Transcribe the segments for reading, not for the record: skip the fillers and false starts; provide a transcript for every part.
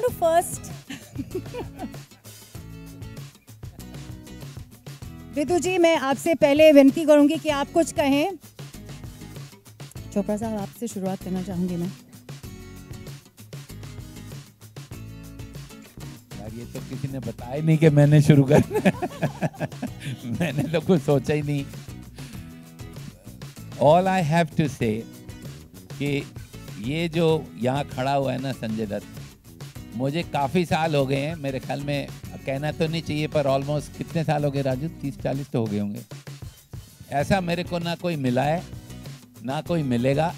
to first विदु जी, मैं आपसे पहले विनती करूंगी कि आप कुछ कहें। चोपड़ा साहब, आपसे शुरुआत करना चाहूंगी मैं। यार ये तो किसी ने बताया ही नहीं कि मैंने शुरू करना मैंने तो कुछ सोचा ही नहीं। All I have to say कि ये जो यहाँ खड़ा हुआ है ना संजय दत्त, मुझे काफ़ी साल हो गए हैं, मेरे ख्याल में कहना तो नहीं चाहिए पर ऑलमोस्ट कितने साल हो गए राजू, 30-40 तो हो गए होंगे। ऐसा मेरे को ना कोई मिला है ना कोई मिलेगा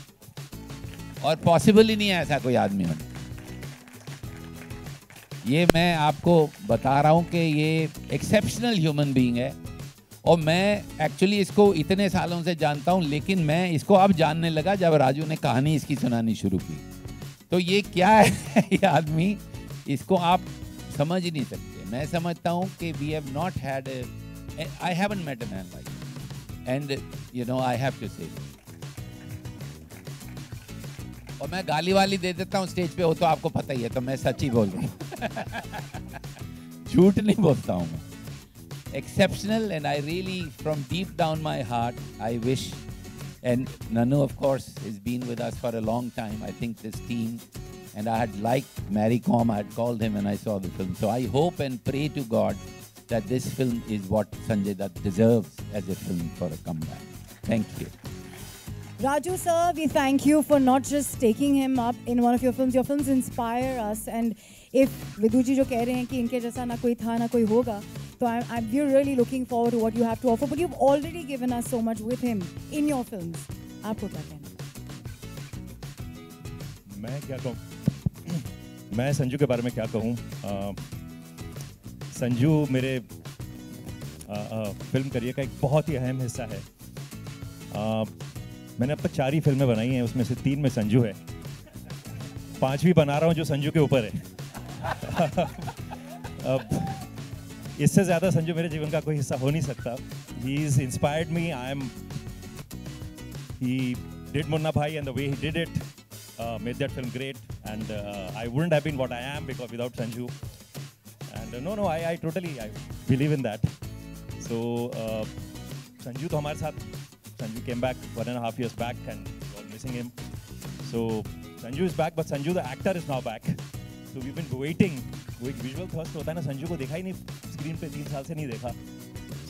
और पॉसिबल ही नहीं है ऐसा कोई आदमी होना। ये मैं आपको बता रहा हूँ कि ये एक्सेप्शनल ह्यूमन बीइंग है और मैं एक्चुअली इसको इतने सालों से जानता हूँ, लेकिन मैं इसको अब जानने लगा जब राजू ने कहानी इसकी सुनानी शुरू की। तो ये क्या है ये आदमी, इसको आप समझ ही नहीं सकते। मैं समझता हूँ कि we have not had, I haven't met a man like, and you know I have to say. और मैं गाली वाली दे देता हूँ स्टेज पे, वो तो आपको पता ही है, तो मैं सच ही बोल रहा हूँ झूठ नहीं बोलता हूँ मैं। Exceptional, and I really, from deep down my heart, I wish, and Nanu of course has been with us for a long time, I think this team, and I had liked Mary Com, I had called him when I saw the film. So I hope and pray to God that this film is what Sanjay Dutt deserves as a film for a comeback. Thank you. Raju sir, we thank you for not just taking him up in one of your films. Your films inspire us, and if Vidu ji जो कह रहे हैं कि इनके जैसा ना कोई था ना कोई होगा, so we're really looking forward to what you have to offer. But you've already given us so much with him in your films. आपको क्या कहना? मैं क्या कहूँ? मैं संजू के बारे में क्या कहूँ? संजू मेरे फिल्म करियर का एक बहुत ही अहम हिस्सा है। मैंने अब तक 4 ही फिल्में बनाई हैं, उसमें से 3 में संजू है, 5वीं बना रहा हूँ जो संजू के ऊपर है। अब इससे ज़्यादा संजू मेरे जीवन का कोई हिस्सा हो नहीं सकता। He has inspired me. He did Munna Bhai, and the way he did it made that film great. And I wouldn't have been what I am without Sanju. And I totally believe in that. So Sanju तो हमारे साथ, Sanju came back 1.5 years back, and we were missing him. So Sanju is back, but Sanju the actor is now back. So we've been waiting. वो एक visual thirst होता है ना, संजू को देखा ही नहीं स्क्रीन पे, 3 साल से नहीं देखा।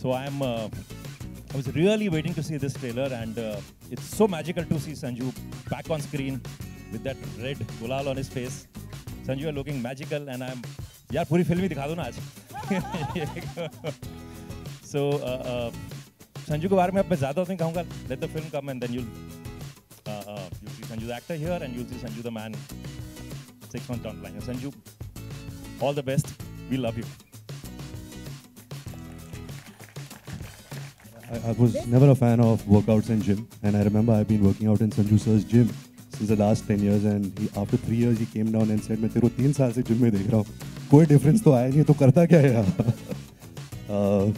So I was really waiting to see this trailer, and it's so magical to see Sanju back on screen with that red gulal on his face. Sanju, you're looking magical, and यार पूरी film ही दिखा दो ना आज। So Sanju के बारे में अब मैं ज़्यादा नहीं कहूँगा। Let the film come, and then you'll see Sanju the actor here, and you'll see Sanju the man 6 months down the line. Sanju, all the best. We love you. I was never a fan of workouts and gym, and I remember I've been working out in Sanju sir's gym since the last 10 years, and after 3 years he came down and said, मैं तेरे को 3 साल से gym में देख रहा हूँ, कोई difference तो आया नहीं, तो करता क्या है यहाँ?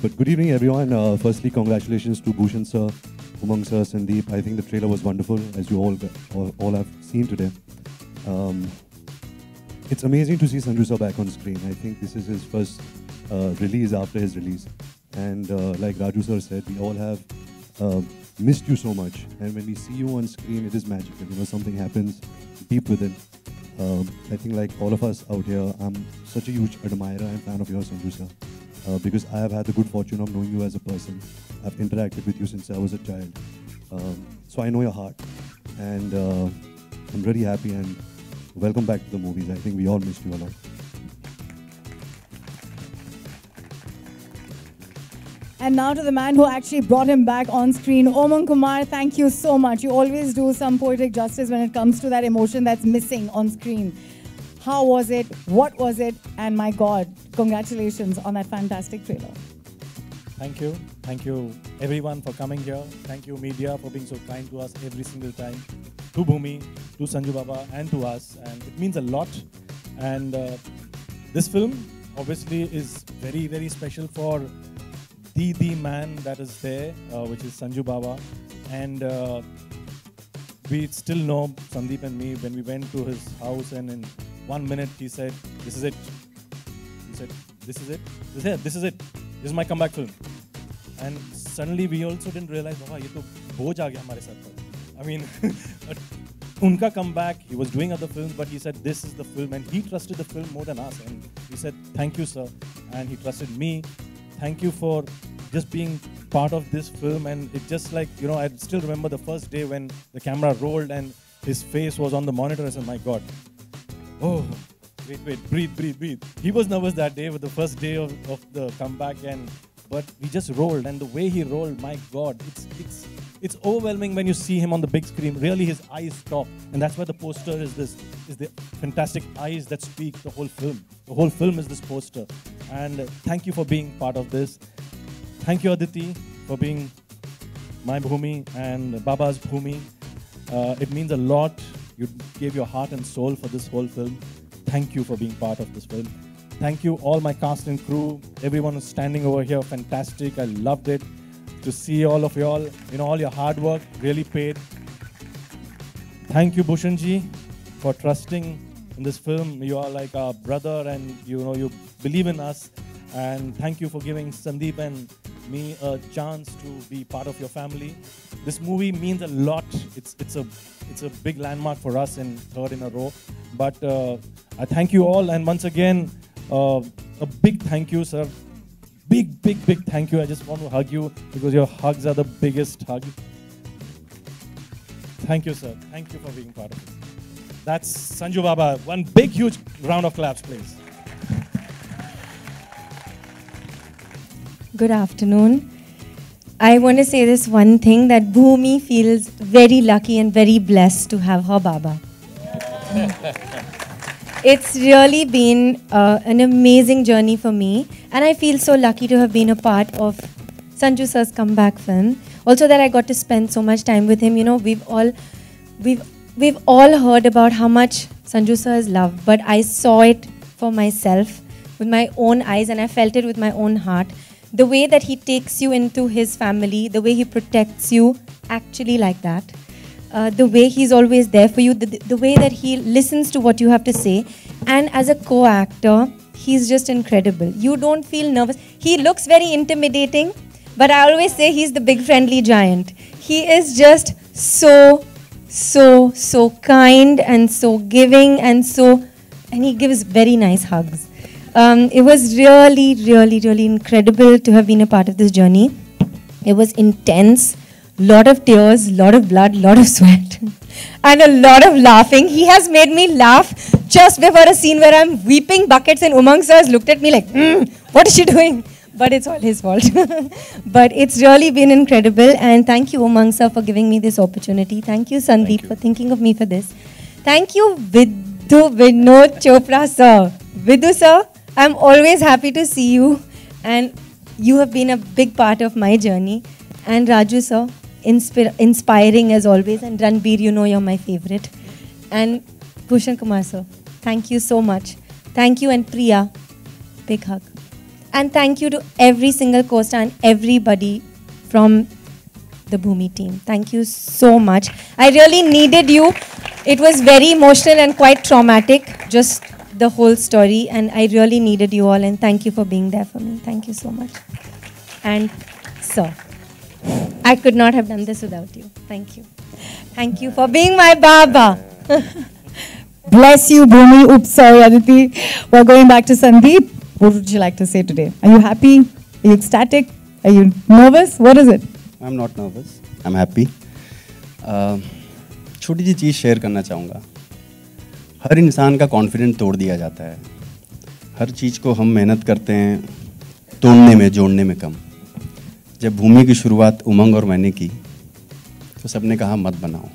But good evening everyone. Firstly, congratulations to Bhushan sir, Umang sir, Sandeep. I think the trailer was wonderful, as you all have seen today. It's amazing to see Sanju sir back on screen. I think this is his first release after his release. And like Raju sir said, we all have missed you so much. And when we see you on screen, it is magical. You know, something happens deep within. I think like all of us out here, I'm such a huge admirer and fan of yours, Sanju sir. Because I have had the good fortune of knowing you as a person. I've interacted with you since I was a child. So I know your heart. And I'm really happy, and welcome back to the movies. I think we all missed you a lot. And now to the man who actually brought him back on screen, Umang Kumar, thank you so much. You always do some poetic justice when it comes to that emotion that's missing on screen. How was it? What was it? And my God, congratulations on that fantastic trailer. Thank you. Thank you everyone for coming here. Thank you media for being so kind to us every single time. To Bhumi, to Sanju Baba, and to us. And it means a lot. And this film obviously is very, very special for the man that is there, which is Sanju Baba. And we still know, Sandeep and me, when we went to his house, and in 1 minute he said, this is it. He said, this is it. This is it. This is my comeback film. And suddenly we also didn't realize, wow, ये तो बोझ आ गया हमारे sir पर. I mean, unka comeback, he was doing other films, but he said, this is the film, and he trusted the film more than us. And he said, thank you, sir. And he trusted me. Thank you for just being part of this film. And it just like, you know, I still remember the first day when the camera rolled and his face was on the monitor. I said, my God. Oh, wait, breathe. He was nervous that day with the first day of the comeback, but we just rolled, and the way he rolled, my God, it's overwhelming when you see him on the big screen. Really, his eyes talk, and that's why the poster is the fantastic eyes that speak the whole film. The whole film is this poster, and thank you for being part of this. Thank you, Aditi, for being my Bhumi and Baba's Bhumi. It means a lot. You gave your heart and soul for this whole film. Thank you for being part of this film. Thank you, all my cast and crew. Everyone who's standing over here, fantastic. I loved it. To see all of y'all, you know, all your hard work really paid. Thank you, Bhushanji, for trusting in this film. You are like our brother, and you know you believe in us. And thank you for giving Sandeep and me a chance to be part of your family. This movie means a lot. It's a big landmark for us in third in a row. But I thank you all, and once again, a big thank you, sir. Big thank you. I just want to hug you because your hugs are the biggest hug. Thank you, sir. Thank you for being part of it. That's Sanju Baba. One big, huge round of claps, please. Good afternoon. I want to say this one thing, that Bhumi feels very lucky and very blessed to have her Baba. It's really been an amazing journey for me, and I feel so lucky to have been a part of Sanju sir's comeback film. Also that I got to spend so much time with him. You know, we've all heard about how much Sanju sir is loved, but I saw it for myself with my own eyes, and I felt it with my own heart. The way that he takes you into his family, the way he protects you, actually like that. The way he's always there for you, the way that he listens to what you have to say. And as a co-actor, he's just incredible. You don't feel nervous. He looks very intimidating, but I always say he's the big friendly giant. He is just so kind and so giving, and he gives very nice hugs. It was really incredible to have been a part of this journey. It was intense. Lot of tears, lot of blood, lot of sweat, and a lot of laughing. He has made me laugh just before a scene where I'm weeping buckets, and Umang sir has looked at me like, what is she doing? But it's all his fault. But it's really been incredible, and thank you, Umang sir, for giving me this opportunity. Thank you, Sandeep, for thinking of me for this. Thank you, Vinod Chopra sir. Vidu sir, I'm always happy to see you, and you have been a big part of my journey. And Raju sir, inspiring as always, and Ranbir, you know you're my favorite. And Bhushan Kumar sir, thank you so much. Thank you, and Priya, big hug. And thank you to every single co-star and everybody from the Bhumi team. Thank you so much. I really needed you. It was very emotional and quite traumatic, just the whole story, and I really needed you all, and thank you for being there for me. Thank you so much. And sir, I could not have done this without you. Thank you. Thank you for being my Baba. Bless you, Bhumi. Oops, sorry, Aditi. We're going back to Sandeep. What would you like to say today? Are you happy? Are you ecstatic? Are you nervous? What is it? I'm not nervous. I'm happy. छोटी सी चीज़ share करना चाहूँगा. हर इंसान का confidence तोड़ दिया जाता है. हर चीज़ को हम मेहनत करते हैं तोड़ने में, जोड़ने में कम. जब भूमि की शुरुआत उमंग और मैंने की तो सबने कहा मत बनाओ,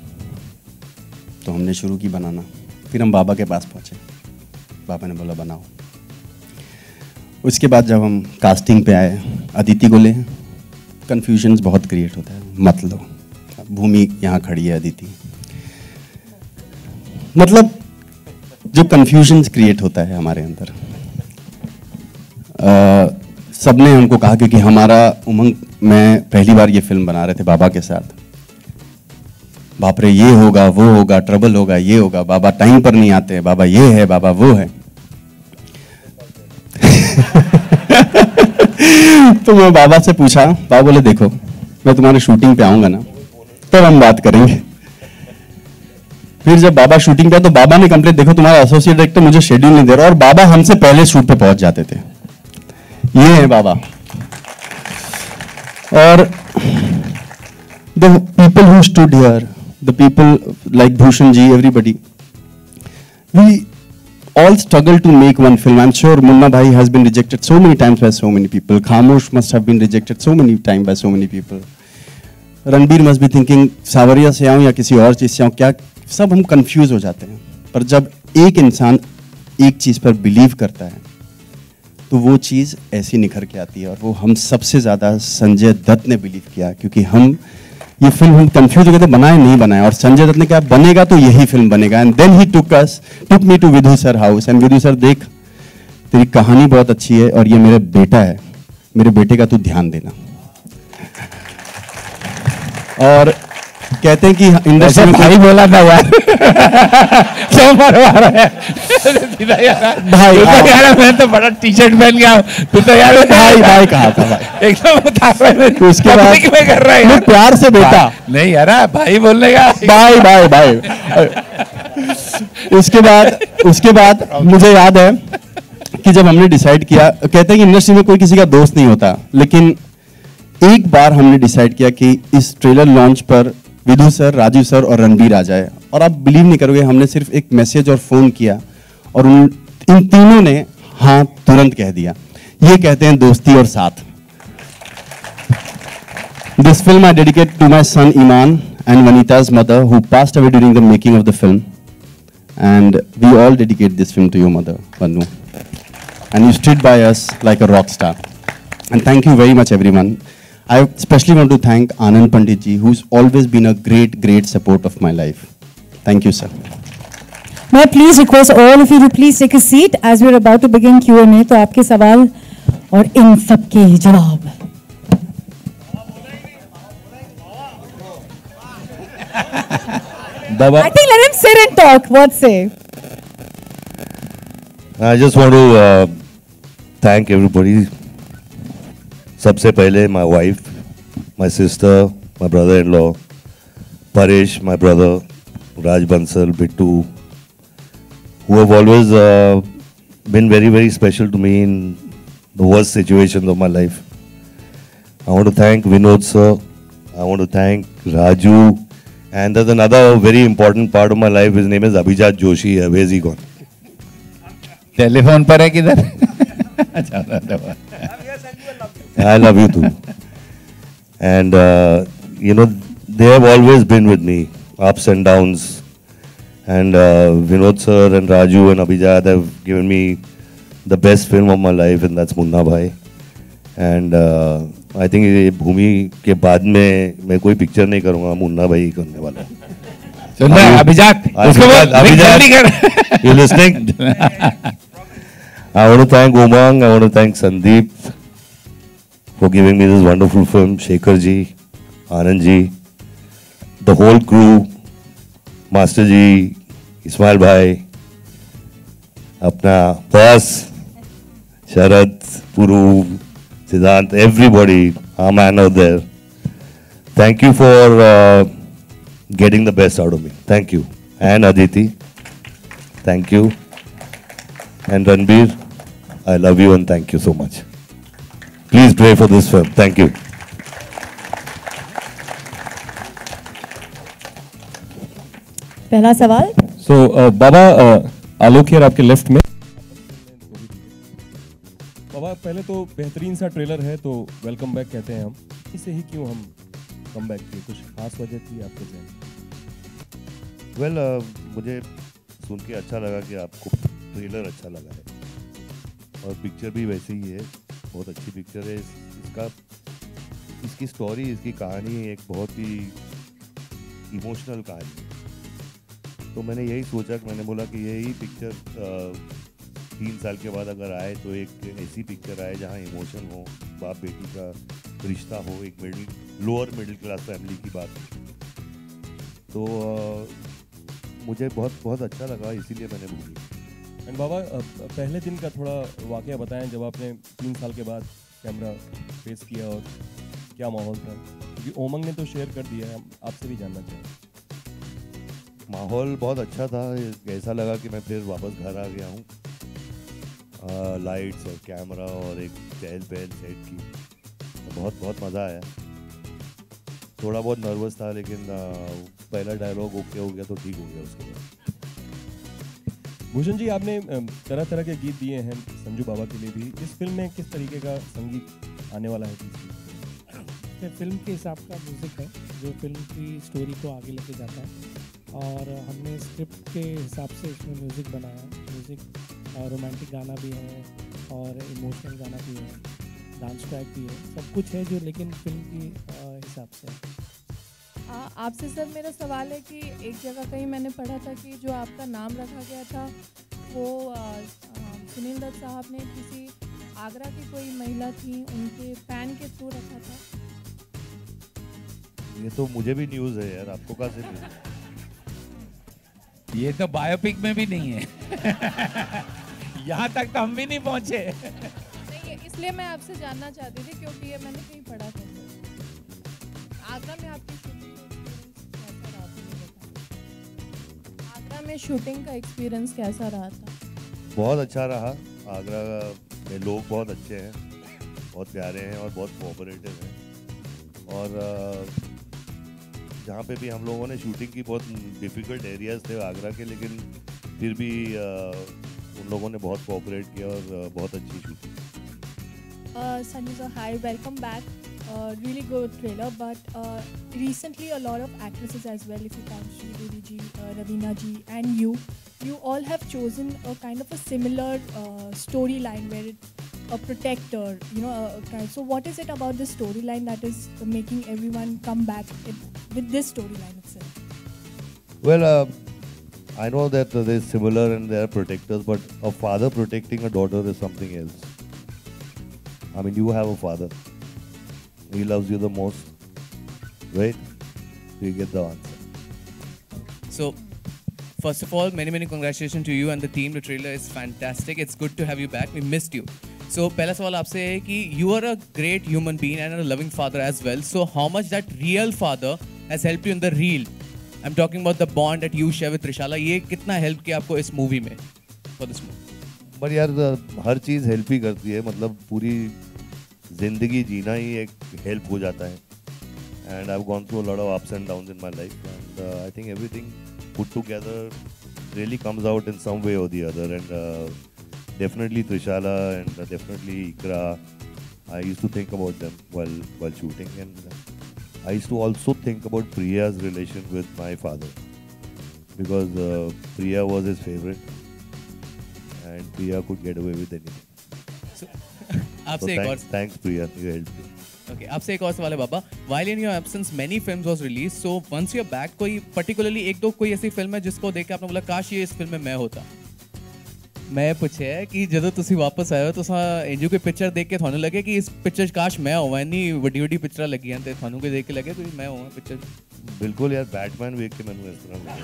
तो हमने शुरू की बनाना. फिर हम बाबा के पास पहुँचे, बाबा ने बोला बनाओ. उसके बाद जब हम कास्टिंग पे आए, अदिति को ले, कन्फ्यूजन्स बहुत क्रिएट होता है. मत लो, भूमि यहाँ खड़ी है, अदिति, मतलब जो कन्फ्यूजन्स क्रिएट होता है हमारे अंदर. सबने हमको कहा, क्योंकि हमारा उमंग में पहली बार ये फिल्म बना रहे थे बाबा के साथ. बाप रे, ये होगा, वो होगा, ट्रबल होगा, ये होगा, बाबा टाइम पर नहीं आते, बाबा ये है, बाबा वो है. तो मैं बाबा से पूछा, बाबा बोले देखो मैं तुम्हारे शूटिंग पे आऊंगा ना तब हम बात करेंगे। फिर जब बाबा शूटिंग पे आए तो बाबा ने कंप्लेंट, देखो तुम्हारा एसोसिएट डायरेक्टर मुझे शेड्यूल नहीं दे रहा, और बाबा हमसे पहले शूट पे पहुंच जाते थे। ये है बाबा। और the people who stood here, the people like Bhushan ji, everybody, we all struggle to make one film. I'm sure Munna Bhai has been rejected so many times by so many people. Khamosh must have been rejected so many times by so many people. Ranbir must be thinking सावरिया से आऊं या किसी और चीज से आऊं, क्या, सब हम कंफ्यूज हो जाते हैं। पर जब एक इंसान एक चीज पर बिलीव करता है तो वो चीज ऐसी निखर के आती है। और वो हम सबसे ज्यादा संजय दत्त ने बिलीव किया, क्योंकि हम ये फिल्म हम कंफ्यूज हो गए थे, बनाए नहीं बनाए, और संजय दत्त ने कहा बनेगा तो यही फिल्म बनेगा। And then he took me to Vidhu sir house, and Vidhu sir देख तेरी कहानी बहुत अच्छी है और ये मेरा बेटा है, मेरे बेटे का तू ध्यान देना। और कहते हैं कि इंडस्ट्री में भाई बोला था यार क्यों मरवा रहा है भाई यार, मैं तो बड़ा टी शर्ट पहन गया, तू तो यार भाई कहा था भाई एकदम। उसके बाद में कर रहा है यार, प्यार से बेटा नहीं यार, भाई बोलने का भाई। उसके बाद मुझे याद है कि जब हमने डिसाइड किया, कहते हैं कि इंडस्ट्री में कोई किसी का दोस्त नहीं होता, लेकिन एक बार हमने डिसाइड किया कि इस ट्रेलर लॉन्च पर विधु सर, राजू सर और रणबीर आ जाए। और आप बिलीव नहीं करोगे, हमने सिर्फ एक मैसेज और फोन किया और इन तीनों ने हाँ तुरंत कह दिया। ये कहते हैं दोस्ती और साथ। This film I dedicate to my son Iman and Vanita's mother who passed away during the making of the film, and we all dedicate this film to your mother, Vanu, and you stood by us like a rock star, and thank you very much everyone. I especially want to thank Anand Pandit ji, who's always been a great support of my life. Thank you, sir. May I please request all of you to please take a seat as we're about to begin Q&A. तो आपके सवाल और इन सब के जवाब। Baba, I think let him sit and talk. What say? I just want to thank everybody. सबसे पहले my wife, my sister, my brother-in-law, Paresh, my brother, Raj Bansal, Bittu, who have always been very special to me in the worst situations of my life. I want to thank Vinod sir. I want to thank Raju. And there's another very important part of my life. His name is Abhijat Joshi. Where is he gone? Telephone पर है किधर? I love you too. And you know, they have always been with me, ups and downs. And Vinod sir and Raju and Abhijat have given me the best film of my life, and that's Munna Bhai. And I think ये भूमि के बाद में मैं कोई picture नहीं करूँगा, मुन्ना भाई ही करने वाला हूँ। सुन रहा है अभिजात? उसको बोल, Abhijat, you listening? I want to thank Umang, I want to thank Sandeep for giving me this wonderful film, Shekhar ji, Anand ji, the whole crew, Master ji, Ismail bhai, अपना boss, Sharad, Puru, Siddhant, everybody, our man out there. Thank you for getting the best out of me. Thank you. And Aditi, thank you. And Ranbir, I love you and thank you so much. Please pray for this film. Thank you. पहला सवाल। So, बाबा आलोक यार आपके left में। बाबा पहले तो बेहतरीन सा trailer है, तो वेलकम बैक कहते हैं हम। इसे ही क्यों हम कम बैक किए, कुछ खास वजह थी आपके जहन? Well, मुझे सुन के अच्छा लगा कि आपको ट्रेलर अच्छा लगा है और पिक्चर भी वैसे ही है, बहुत अच्छी पिक्चर है। इसकी स्टोरी, इसकी कहानी एक बहुत ही इमोशनल कहानी है। तो मैंने यही सोचा कि मैंने बोला कि यही पिक्चर 3 साल के बाद अगर आए तो एक ऐसी पिक्चर आए जहाँ इमोशन हो, बाप बेटी का रिश्ता हो, एक लोअर मिडिल क्लास फैमिली की बात हो। तो मुझे बहुत अच्छा लगा, इसीलिए मैंने बोली। एंड बाबा पहले दिन का थोड़ा वाकया बताएं जब आपने 3 साल के बाद कैमरा फेस किया और क्या माहौल था, क्योंकि उमंग ने तो शेयर कर दिया है, हम आपसे भी जानना चाहेंगे। माहौल बहुत अच्छा था, ऐसा लगा कि मैं फिर वापस घर आ गया हूँ। लाइट्स और कैमरा और एक चहल पहल सेट की, तो बहुत बहुत मज़ा आया। थोड़ा बहुत नर्वस था, लेकिन पहला डायलॉग ओके हो गया तो ठीक हो गया उसके बाद। भूषण जी, आपने तरह तरह के गीत दिए हैं संजू बाबा के लिए भी। इस फिल्म में किस तरीके का संगीत आने वाला है? फिल्म के हिसाब का म्यूज़िक है जो फिल्म की स्टोरी को आगे लेके जाता है, और हमने स्क्रिप्ट के हिसाब से इसमें म्यूज़िक बनाया है। म्यूज़िक रोमांटिक गाना भी है और इमोशनल गाना भी है, डांस ट्रैक भी है, सब कुछ है जो लेकिन फिल्म की हिसाब से है। आपसे सर मेरा सवाल है कि एक जगह कहीं मैंने पढ़ा था कि जो आपका नाम रखा गया था वो सुनील दत्त साहब ने किसी आगरा की कोई महिला थी उनके फैन के थ्रू रखा था। ये तो मुझे भी न्यूज़ है यार, आपको कहाँ से न्यूज़? ये तो बायोपिक में भी नहीं है। यहाँ तक तो हम भी नहीं पहुँचे। नहीं, इसलिए मैं आपसे जानना चाहती थी क्योंकि ये मैंने कहीं पढ़ा था। आगरा में आपकी आगरा में शूटिंग का एक्सपीरियंस कैसा रहा था? बहुत अच्छा रहा। आगरा में लोग बहुत अच्छे हैं, बहुत प्यारे हैं और बहुत कोऑपरेटिव हैं। और जहाँ पे भी हम लोगों ने शूटिंग की, बहुत डिफ़िकल्ट एरियाज़ थे आगरा के, लेकिन फिर भी उन लोगों ने बहुत कोऑपरेट किया और बहुत अच्छी shooting. Sanju sir, hi, welcome back. Really good trailer, but recently a lot of actresses as well, if you count Sridevi ji, Raveena ji, and you all have chosen a kind of a similar storyline where a protector, so what is it about this storyline that is making everyone come back with this storyline itself? Well, I know that they're similar and they're protectors, but a father protecting a daughter is something else. I mean, you have a father. He loves you the most, right? You get the answer. So, first of all, many congratulations to you and the team. The trailer is fantastic. It's good to have you back. We missed you. So, पहला सवाल आपसे है कि you are a great human being and a loving father as well. So, how much that real father has helped you in the real? I'm talking about the bond that you share with Trishala. ये कितना help किया आपको इस movie में? For this movie. पर यार हर चीज़ help ही करती है, मतलब पूरी जिंदगी जीना ही एक हेल्प हो जाता है। And I have gone through a lot of ups and downs in my life, and I think everything put together really comes out in some way or the other, and definitely Trishala and definitely Iqra, I used to think about them while shooting, and I used to also think about Priya's relation with my father, because Priya was his favorite and Priya could get away with anything. आपसे एक और thanks Priya, you helped me. Okay, आपसे एक और सवाल है बाबा। While in your absence, many films was released. So once you're back, कोई particularly एक दो कोई ऐसी फिल्म है जिसको देख के आपने बोला काश ये इस फिल्म में मैं होता? मैं पूछे कि ਜਦੋਂ ਤੁਸੀਂ ਵਾਪਸ ਆਏ ਹੋ ਤੁਸੀਂ ਇੰਜੂ ਕੋਈ ਪਿਕਚਰ ਦੇਖ ਕੇ ਤੁਹਾਨੂੰ ਲੱਗੇ ਕਿ ਇਸ ਪਿਕਚਰ 'ਚ ਕਾਸ਼ ਮੈਂ ਹੋਵਾਂ, ਇੰਨੀ ਵੱਡੀ ਵੱਡੀ ਪਿਕਚਰਾਂ ਲੱਗੀਆਂ ਤੇ ਤੁਹਾਨੂੰ ਕੋਈ ਦੇਖ ਕੇ ਲੱਗੇ ਕੋਈ ਮੈਂ ਹੋਵਾਂ ਪਿਕਚਰ? ਬਿਲकुल यार, बैटमैन देख के मैंने इस तरह लगा।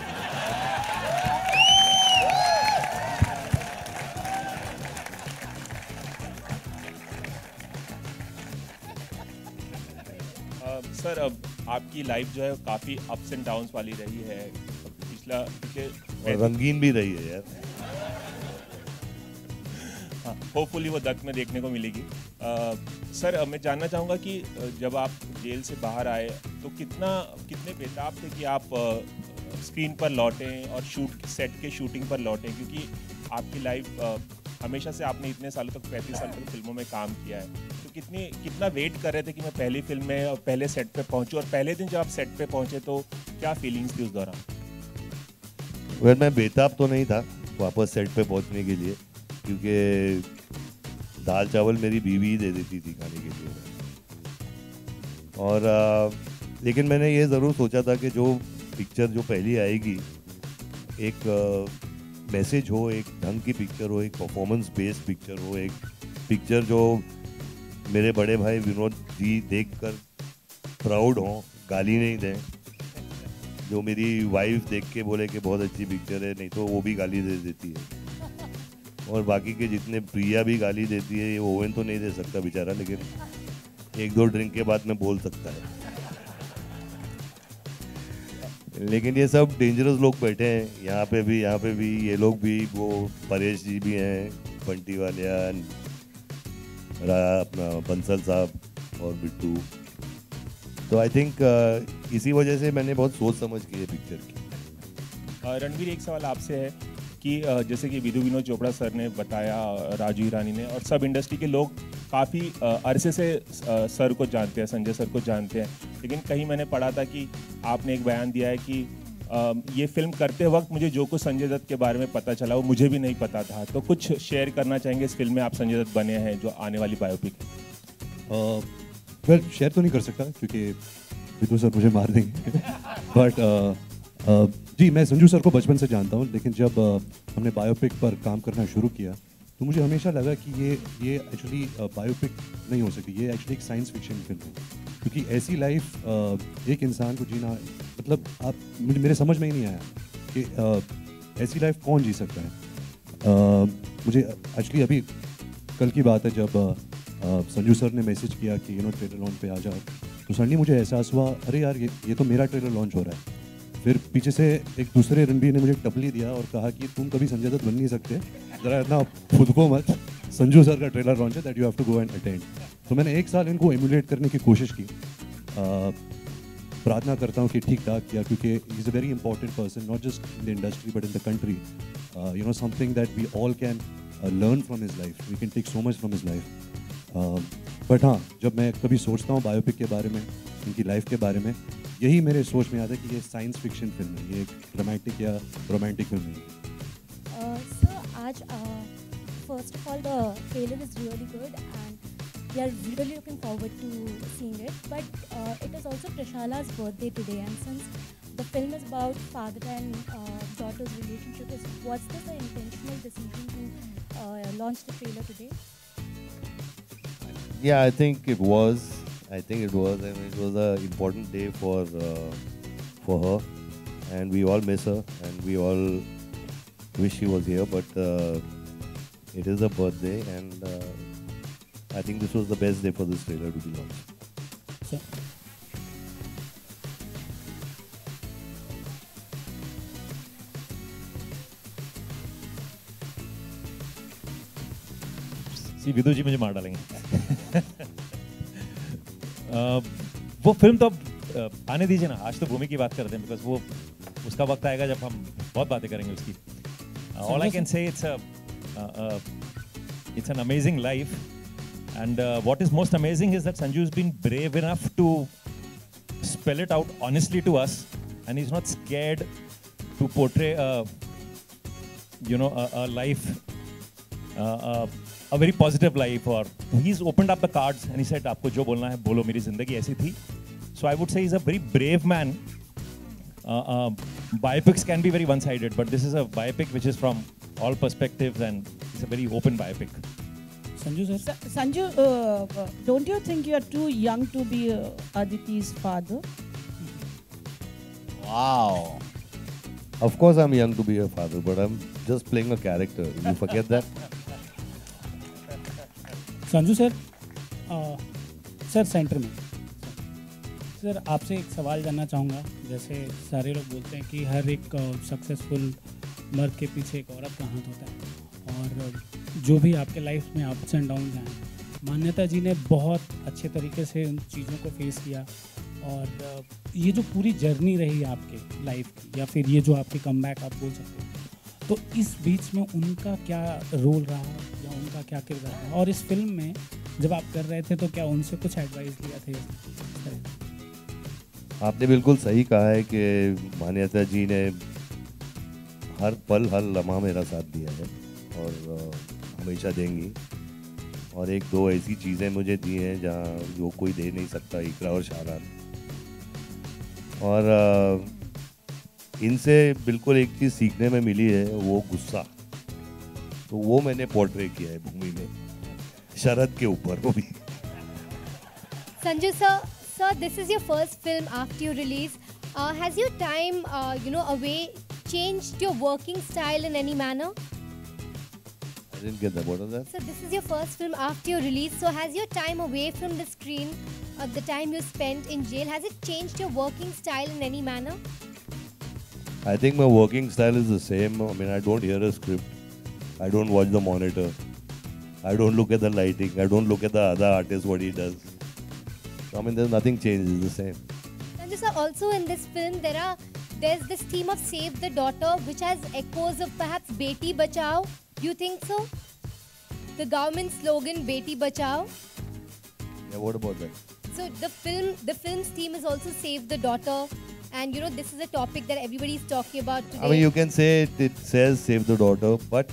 सर, अब आपकी लाइफ जो है काफ़ी अप्स एंड डाउन्स वाली रही है, पिछले रंगीन भी रही है यार। हाँ, होपफुली वो दत्त में देखने को मिलेगी। सर, मैं जानना चाहूँगा कि जब आप जेल से बाहर आए तो कितने बेताब थे कि आप स्क्रीन पर लौटें और सेट के शूटिंग पर लौटें, क्योंकि आपकी लाइफ हमेशा से आपने इतने सालों तक 35 साल तक फिल्मों में काम किया है, तो कितना वेट कर रहे थे कि मैं पहली फिल्म में और पहले सेट पे पहुंचूं, और पहले दिन जब आप सेट पे पहुंचे तो क्या फीलिंग्स थी उस दौरान? वेल, मैं बेताब तो नहीं था वापस सेट पे पहुंचने के लिए, क्योंकि दाल चावल मेरी बीवी ही दे देती थी खाने के लिए। और लेकिन मैंने ये ज़रूर सोचा था कि जो पिक्चर जो पहली आएगी, एक मैसेज हो, एक ढंग की पिक्चर हो, एक परफॉर्मेंस बेस्ड पिक्चर हो, एक पिक्चर जो मेरे बड़े भाई विनोद जी देखकर प्राउड हों, गाली नहीं दें, जो मेरी वाइफ देख के बोले कि बहुत अच्छी पिक्चर है, नहीं तो वो भी गाली दे देती है। और बाकी के जितने प्रिया भी गाली देती है, ये ओवन तो नहीं दे सकता बेचारा, लेकिन एक दो ड्रिंक के बाद में बोल सकता है। लेकिन ये सब डेंजरस लोग बैठे हैं यहाँ पे भी ये लोग भी, वो परेश जी भी हैं, बंटी वालिया, अपना बंसल साहब और बिट्टू। तो आई थिंक इसी वजह से मैंने बहुत सोच समझ की है पिक्चर की। रणवीर, एक सवाल आपसे है कि जैसे कि विधु विनोद चोपड़ा सर ने बताया, राजू हिरानी ने, और सब इंडस्ट्री के लोग काफ़ी अरसे से सर को जानते हैं, संजय सर को जानते हैं, लेकिन कहीं मैंने पढ़ा था कि आपने एक बयान दिया है कि ये फिल्म करते वक्त मुझे जो कुछ संजय दत्त के बारे में पता चला वो मुझे भी नहीं पता था। तो कुछ शेयर करना चाहेंगे इस फिल्म में? आप संजय दत्त बने हैं जो आने वाली बायोपिक है। वेल, शेयर तो नहीं कर सकता क्योंकि विधु सर मुझे मार देंगे। बट जी, मैं संजू सर को बचपन से जानता हूँ, लेकिन जब हमने बायोपिक पर काम करना शुरू किया तो मुझे हमेशा लगा कि ये एक्चुअली बायोपिक नहीं हो सकती, ये एक्चुअली एक साइंस फिक्शन फिल्म है। क्योंकि ऐसी लाइफ एक इंसान को जीना, मतलब आप, मेरे समझ में ही नहीं आया कि ऐसी लाइफ कौन जी सकता है। मुझे एक्चुअली अभी कल की बात है जब संजू सर ने मैसेज किया कि ट्रेलर लॉन्च पे आ जाओ, तो सडनली मुझे एहसास हुआ, अरे यार ये तो मेरा ट्रेलर लॉन्च हो रहा है। फिर पीछे से एक दूसरे रणबीर ने मुझे टपली दिया और कहा कि तुम कभी संजय दत्त बन नहीं सकते, ज़रा इतना खुद को मत, संजू सर का ट्रेलर लॉन्च है, that you have to go and attend. तो मैंने एक साल इनको एमुलेट करने की कोशिश की। प्रार्थना करता हूँ कि ठीक ठाक किया, क्योंकि he is a very important person, not just in the industry but in the country. Something that we all can learn from his life, we can take so much from his life. But हाँ, जब मैं कभी सोचता हूँ biopic के बारे में, इनकी लाइफ के बारे में, यही मेरे सोच में आता है कि ये साइंस फिक्शन फिल्म है, ये एक ड्रामेटिक या रोमांटिक फिल्म नहीं है। सर, आज first of all the trailer is really good and we are really looking forward to seeing it, but it is also Trishala's birthday today, and since the film is about father and daughter's relationship, was this an intentional decision to launch the trailer today? Yeah, I think it was. I mean, it was an important day for her, and we all miss her, and we all wish she was here. But it is a birthday, and I think this was the best day for this trailer to be launched. Sir. Vidhu जी मुझे मार डालेंगे। वो film तो आने दीजिए ना, आज तो भूमि की बात करते हैं, बिकॉज वो उसका वक्त आएगा जब हम बहुत बातें करेंगे उसकी। All I can say it's an amazing life, and what is most amazing is that Sanju has been brave enough to spell it out honestly to us, and he is not scared to portray a life, a very positive life, or he's opened up the cards and he said आपको जो बोलना है बोलो, मेरी जिंदगी ऐसी थी. So I would say he's a very brave man. Biopics can be very one-sided, but this is a biopic which is from all perspectives, and it's a very open biopic. Sanju sir. Sanju, don't you think you are too young to be Aditi's father? Wow. Of course I'm young to be a father, but I'm just playing a character. You forget that? Sanju sir, sir centre में sir आपसे एक सवाल जानना चाहूँगा. जैसे सारे लोग बोलते हैं कि हर एक सक्सेसफुल मर्द के पीछे एक औरत का हाथ होता है, और जो भी आपके लाइफ में अप्स एंड डाउन हैं, मान्यता जी ने बहुत अच्छे तरीके से उन चीज़ों को फेस किया, और ये जो पूरी जर्नी रही आपके लाइफ की, या फिर ये जो आपके कमबैक आप बोल सकते हैं, तो इस बीच में उनका क्या रोल रहा या उनका क्या किरदार रहा, और इस फिल्म में जब आप कर रहे थे तो क्या उनसे कुछ एडवाइस लिया था? आपने बिल्कुल सही कहा है कि मान्यता जी ने हर पल हर लम्हा मेरा साथ दिया है, और हमेशा देंगी. और एक दो ऐसी चीज़ें मुझे दी हैं जहाँ जो कोई दे नहीं सकता, इकरा और शाहरान. और इनसे बिल्कुल एक चीज़ सीखने में मिली है, वो गुस्सा. तो वो मैंने पोर्ट्रे किया है भूमि में, शरद के ऊपर वो भी. Sanju sir, this is your first film after your release. Has your time, away changed your working style in any manner? didn't get that. What was that? So this is your first film after your release. So has your time away from the screen, the time you spent in jail, has it changed your working style in any manner? I think my working style is the same. I mean, I don't hear a script. I don't watch the monitor. I don't look at the lighting. I don't look at the other artist, what he does. So, I mean, there's nothing changed. It's the same. Sanju sir, also in this film, there's this theme of Save the Daughter, which has echoes of perhaps Beti Bachao. Do you think so? The government slogan, Beti Bachao. Yeah, what about that? So the film's theme is also Save the Daughter. And you know, this is a topic that everybody is talking about today. I mean, you can say it says Save the Daughter, but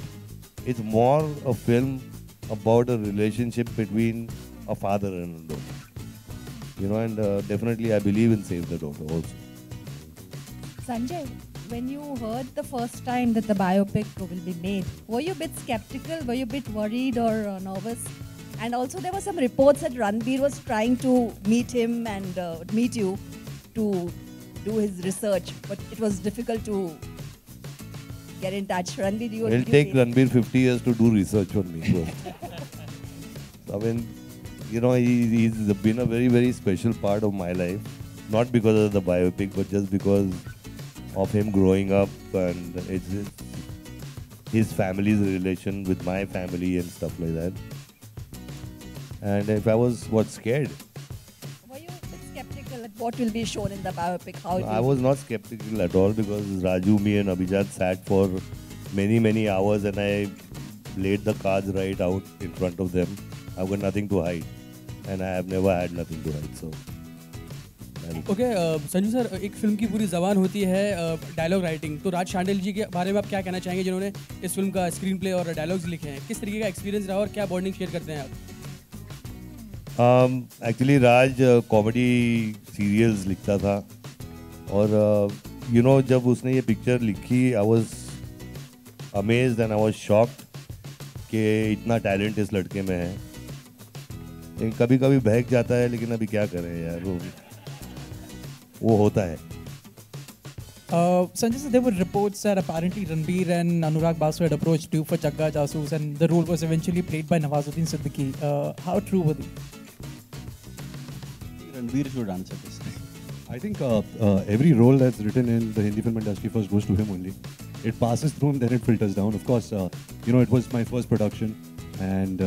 it's more a film about a relationship between a father and a daughter. You know, and definitely I believe in Save the Daughter also. Sanjay, when you heard the first time that the biopic will be made, were you a bit skeptical? Were you a bit worried or nervous? And also there were some reports that Ranbir was trying to meet him and meet you to do his research, but it was difficult to get in touch. Ranbir, It'll take Ranbir 50 years to do research on me. So, I mean, you know, he's been a very, very special part of my life. Not because of the biopic, but just because of him growing up and his family's relation with my family and stuff like that. And if I was, scared? Were you a bit skeptical at what will be shown in the biopic? I was not skeptical at all because Raju, me and Abhijat sat for many, many hours and I laid the cards right out in front of them. I've got nothing to hide and I have never had nothing to hide. So. Okay Sanju sir, एक film की पूरी जबान होती है dialogue writing, तो राज शांडिल जी के बारे में आप क्या कहना चाहेंगे जिन्होंने इस फिल्म का स्क्रीन प्ले और डायलॉग्स लिखे हैं? किस तरीके का एक्सपीरियंस रहा और क्या बॉन्डिंग शेयर करते हैं आप? एक्चुअली राज कॉमेडी सीरियल्स लिखता था और यू नो जब उसने ये पिक्चर लिखी I was amazed and I was shocked कि इतना टैलेंट इस लड़के में है. लेकिन कभी कभी बहक जाता है, लेकिन अभी क्या करें यार, वो होता है. Sanjay sir, there were reports that apparently Ranbir and Anurag Basu had approached you for Jagga Jasoos and the role was eventually played by Nawazuddin Siddiqui. How true were they? Ranbir should answer this. I think every role that's written in the Hindi film industry first goes to him only. It passes through him, then it filters down. Of course, you know, it was my first production, and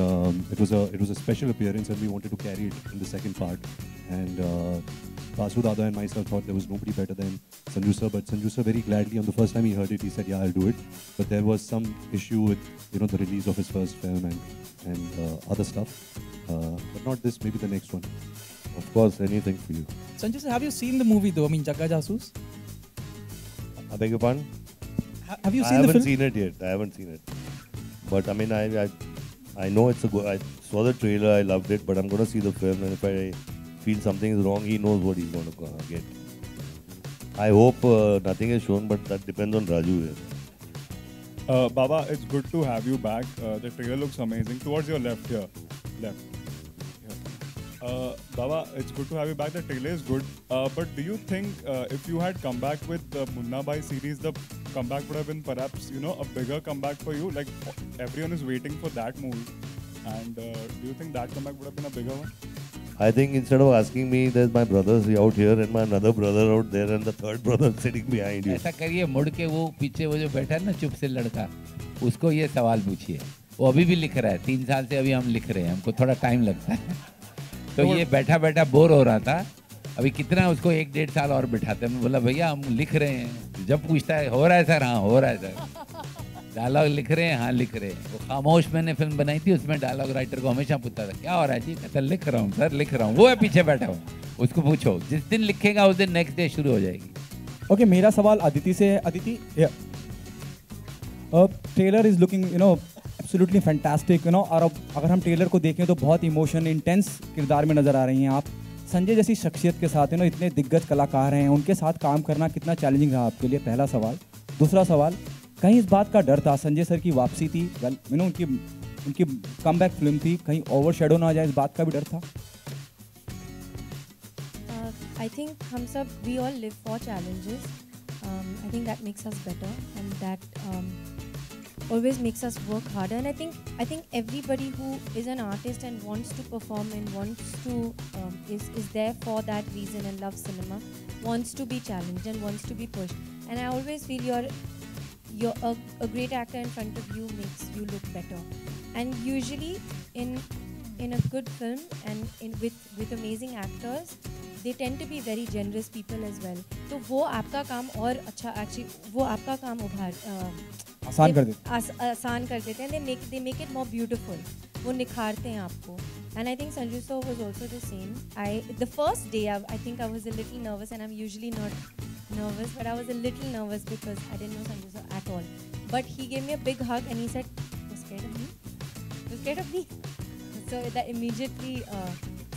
it was a special appearance, and we wanted to carry it in the second part. And Basu Dada and myself thought there was nobody better than Sanju sir, but Sanju sir very gladly on the first time he heard it, he said, "Yeah, I'll do it." But there was some issue with the release of his first film and other stuff. But not this, maybe the next one. Of course, anything for you. Sanjay sir, have you seen the movie though? I mean, Jagga Jasoos? I beg your pardon? Have you seen the film? I haven't seen it yet. I haven't seen it. But I mean, I know it's a good. I saw the trailer. I loved it. But I'm gonna see the film, and if I feel something is wrong, he knows what he's gonna get. I hope nothing is shown, but that depends on Raju here. Baba, it's good to have you back. The trailer looks amazing. Towards your left here. Left. Baba, it's good to have you back. The trailer is good. But do you think if you had come back with the Munna Bhai series, the comeback would have been perhaps, a bigger comeback for you? Like, everyone is waiting for that movie. And do you think that comeback would have been a bigger one? I think instead of asking me, there's my brothers out here and my another brother out there and the third brother sitting behind you. ऐसा करिए, मुड़ के वो पीछे वो जो बैठा है ना चुप से लड़का, उसको ये सवाल पूछिए. वो अभी भी लिख रहा है. 3 साल से अभी हम लिख रहे हैं. हमको थोड़ा टाइम लगता है. तो ये बैठा बैठा बोर हो रहा था. अभी कितना उसको 1-1.5 साल और बिठाते हैं. मैं बोला भैया हम लिख रहे हैं. जब पूछता है हो रहा है सर, हाँ हो रहा है सर. डायलॉग लिख रहे हैं, हाँ लिख रहे हैं. वो खामोश मैंने फिल्म बनाई थी, उसमें डायलॉग राइटर को हमेशा पूछता था क्या हो रहा है जी. कहता लिख रहा हूँ सर, लिख रहा हूँ. वो है पीछे बैठा हूँ. उसको पूछो, जिस दिन लिखेगा उस दिन नेक्स्ट डे शुरू हो जाएगी. ओके, मेरा सवाल अदिति से है. Aditi, trailer is looking absolutely fantastic, और अब अगर हम ट्रेलर को देखें तो बहुत इमोशन इंटेंस किरदार में नज़र आ रही हैं आप. संजय जैसी शख्सियत के साथ इतने दिग्गज कलाकार हैं, उनके साथ काम करना कितना चैलेंजिंग रहा आपके लिए? पहला सवाल. दूसरा सवाल, कहीं इस बात का डर था, संजय सर की वापसी थी, उनकी कमबैक फिल्म थी, कहीं ओवरशैडो ना आ जाए, इस बात का भी डर था? I think हम सब we all live for challenges. I think that makes us better, and that always makes us work harder. And I think everybody who is an artist and wants to perform and wants to is there for that reason and loves cinema, wants to be challenged and wants to be pushed. And I always feel a great actor in front of you makes you look better. And usually in a good film and with amazing actors, they tend to be very generous people as well. तो वो आपका काम और अच्छा actually वो आपका काम आसान कर देते हैं. They make it more beautiful. वो निखारते हैं आपको. And I think Sanju sir was also the same. The first day I think I was a little nervous, and I'm usually not nervous, but I was a little nervous because I didn't know Sanju sir at all. But he gave me a big hug and he said, "You're scared of me? You're scared of me?" So that immediately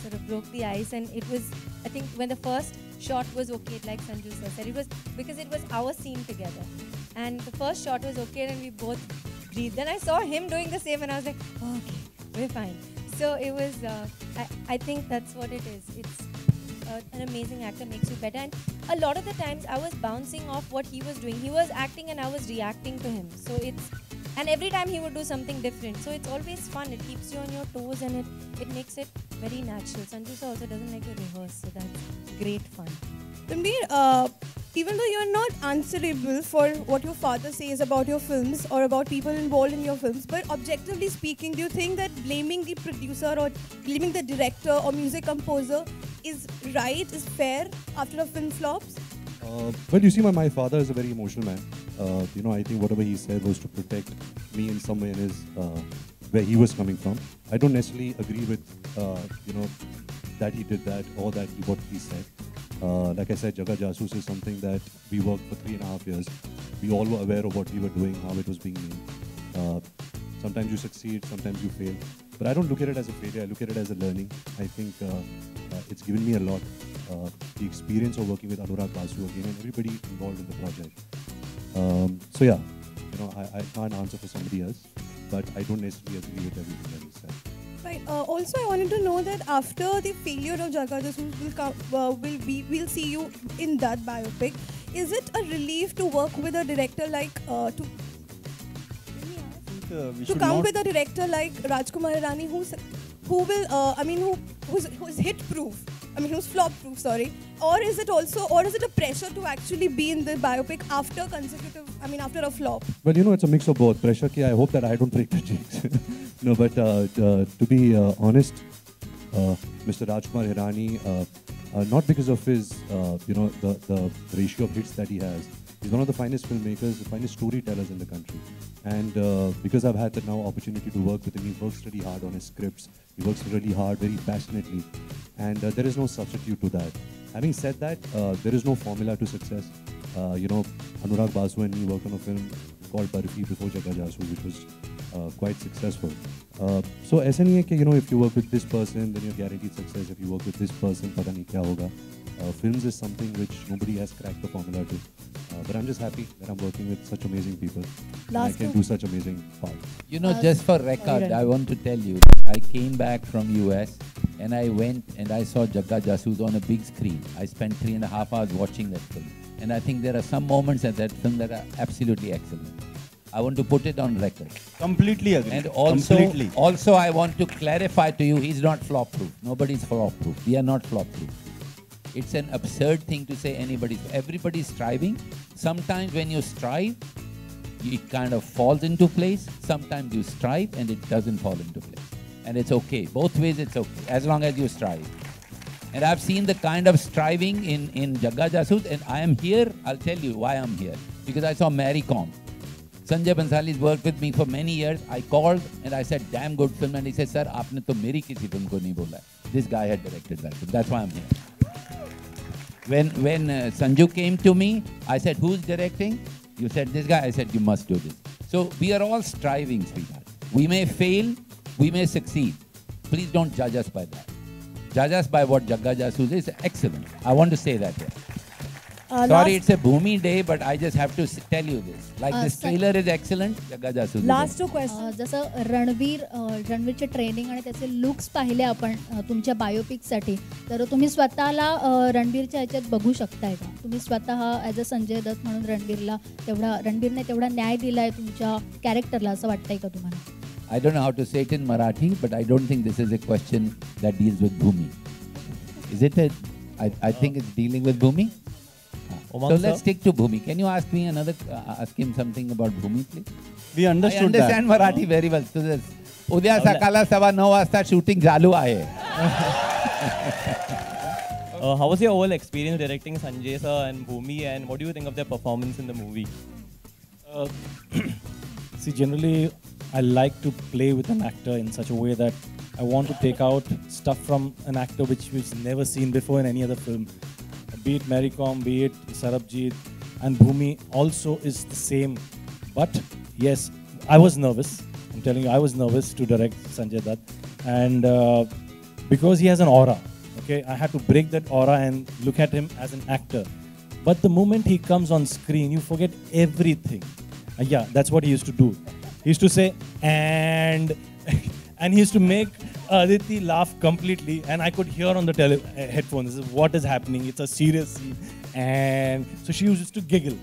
sort of broke the ice, and it was, I think, when the first shot was okay, like Sanju sir said, it was because it was our scene together, and the first shot was okay, and we both breathed. Then I saw him doing the same, and I was like, oh, okay, we're fine. So it was, I think that's what it is. It's an amazing actor makes you better, and a lot of the times I was bouncing off what he was doing. He was acting and I was reacting to him. So and every time he would do something different. So it's always fun. It keeps you on your toes, and it makes it very natural. Sanju sir also doesn't like to rehearse, so that's great fun. Ranbir, even though you're not answerable for what your father says about your films or about people involved in your films, but objectively speaking, do you think that blaming the producer or blaming the director or music composer is right, is fair after a film flops? Well, you see, my father is a very emotional man. I think whatever he said was to protect me in some way in his, where he was coming from. I don't necessarily agree with, that he did that or what he said. Like I said, Jagga Jasoos is something that we worked for 3.5 years. We all were aware of what we were doing, how it was being made. Sometimes you succeed, sometimes you fail. But I don't look at it as a failure, I look at it as a learning. I think it's given me a lot. The experience of working with Anurag Basu again and everybody involved in the project. So yeah, I can't answer for somebody else, but I don't necessarily agree with everything that he said. Right. Also, I wanted to know that after the failure of Jagga Jasoos we'll see you in that biopic. Is it a relief to work with a director like to come with a director like Rajkumar Hirani, who's hit proof? Who's flop proof? Sorry. Or is it a pressure to actually be in the biopic after after a flop? Well, it's a mix of both. Pressure I hope that I don't break the jinx. No, but to be honest, Mr. Rajkumar Hirani, not because of his, the ratio of hits that he has. He's one of the finest filmmakers, the finest storytellers in the country. And because I've had the now opportunity to work with him, he works really hard on his scripts. He works really hard, very passionately. And there is no substitute to that. Having said that, there is no formula to success. Anurag Basu and me worked on a film called Barfi before Jagga Jasoos, which was quite successful. So ऐसा नहीं है कि if you work with this person, then you're guaranteed success. If you work with this person, पता नहीं क्या होगा. Films is something which nobody has cracked the formula to. But I'm just happy that I'm working with such amazing people. And I can do such amazing parts. Just for record, I want to tell you, I came back from US and I went and I saw Jagga Jasoos on a big screen. I spent 3.5 hours watching that film. And I think there are some moments at that film that are absolutely excellent. I want to put it on record. Completely agree. And also I want to clarify to you, he's not flop-proof. Nobody's flop-proof. We are not flop-proof. It's an absurd thing to say everybody's striving. Sometimes when you strive, it kind of falls into place. Sometimes you strive and it doesn't fall into place. And it's okay. Both ways it's okay, as long as you strive. And I've seen the kind of striving in Jagga Jasoos, and I am here, I'll tell you why I'm here. Because I saw Mary Kom. Sanjay Bhansali's worked with me for many years. I called and I said, damn good film. And he said, sir, aapne to meri kisi film ko nahi bola. This guy had directed that film. That's why I'm here. When Sanju came to me, I said, who's directing? You said, this guy. I said, you must do this. So we are all striving, sweetheart. We may fail, we may succeed. Please don't judge us by that. Judge us by what Jagga Jasoos is excellent. I want to say that here. Sorry, it's a Bhumi day, but I just have to tell you this. Like this trailer is excellent. Jagga Jasusi. Last 2 questions. जसं रणवीरचे training आणि त्याचे looks पाहिले आपण तुमच्या बायोपिकसाठी, तर तुम्ही स्वतःला रणवीरच्या ह्याच्यात बघू शकताय का? तुम्ही स्वतः ॲज अ संजय दत्त म्हणून रणवीरने तेवढा न्याय दिलाय तुमच्या कॅरेक्टरला असं वाटतंय का तुम्हाला? I don't know how to say it in Marathi, but I don't think this is a question that deals with Bhumi. Is it I think it's dealing with Bhumi. So let's stick to Bhumi. Can you ask me ask him something about Bhumi, please? We understood I understand Marathi very well. So उद्या सकाळला 9:15 वाजता shooting चालू आहे. How was your whole experience directing Sanjay sir and Bhumi, and what do you think of their performance in the movie? See, generally, I like to play with an actor in such a way that I want to take out stuff from an actor which we've never seen before in any other film. Be it Mary Kom, be it Sarabjit, and Bhumi also is the same. But yes, I was nervous. I'm telling you, I was nervous to direct Sanjay Dutt. And because he has an aura, okay, I had to break that aura and look at him as an actor. But the moment he comes on screen, you forget everything. Yeah, that's what he used to do. He used to say, and he used to make Aditi laugh completely, and I could hear on the headphones, what is happening? It's a serious scene. And so she used to giggle.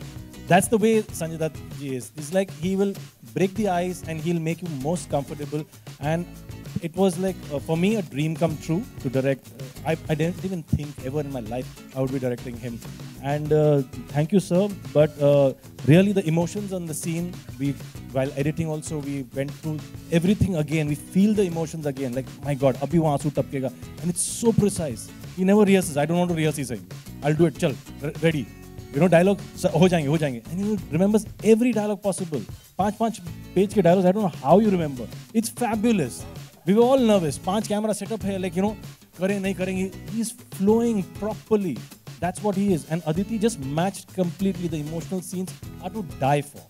That's the way Sanjay Dutt is. It's like he will break the ice and he'll make you most comfortable. And it was like, for me, a dream come true to direct. I didn't even think ever in my life I would be directing him. And thank you, sir. But really, the emotions on the scene, while editing also, we went through everything again. We feel the emotions again. Like, my God, abhi wahan aansu tapkega. And it's so precise. He never rehearses. I don't want to rehearse, he's saying. I'll do it. Chal, ready. You know, dialogue, ho jayenge. And he remembers every dialogue possible. 5 page ke dialogues, I don't know how you remember. It's fabulous. We were all nervous. 5 camera setup hai, like, you know, kare nahi karenge. He's flowing properly. That's what he is. And Aditi just matched completely. The emotional scenes are to die for.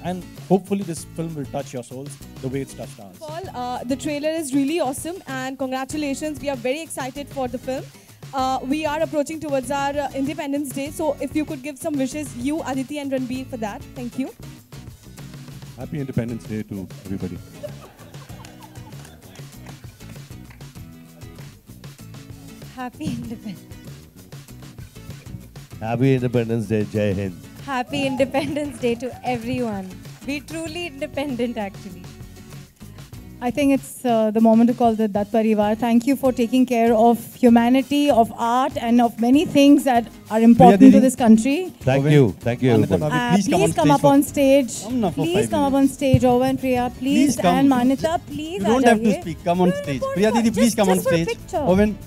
And hopefully this film will touch your souls the way it's touched ours. Paul, the trailer is really awesome and congratulations. We are very excited for the film. We are approaching towards our Independence Day. So if you could give some wishes, you, Aditi and Ranbir, for that. Thank you. Happy Independence Day to everybody. Happy Independence. Happy Independence Day, Jai Hind. Happy Independence Day to everyone. Be truly independent, actually. I think it's the moment to call the Dutt Parivar. Thank you for taking care of humanity, of art, and of many things that are important to this country. Thank you, everybody. Please come up on stage. Please come up on stage, Owen, Priya, please, and Manita, please. You don't have to speak. Come on stage. Priya Didi, please come on stage. Owen.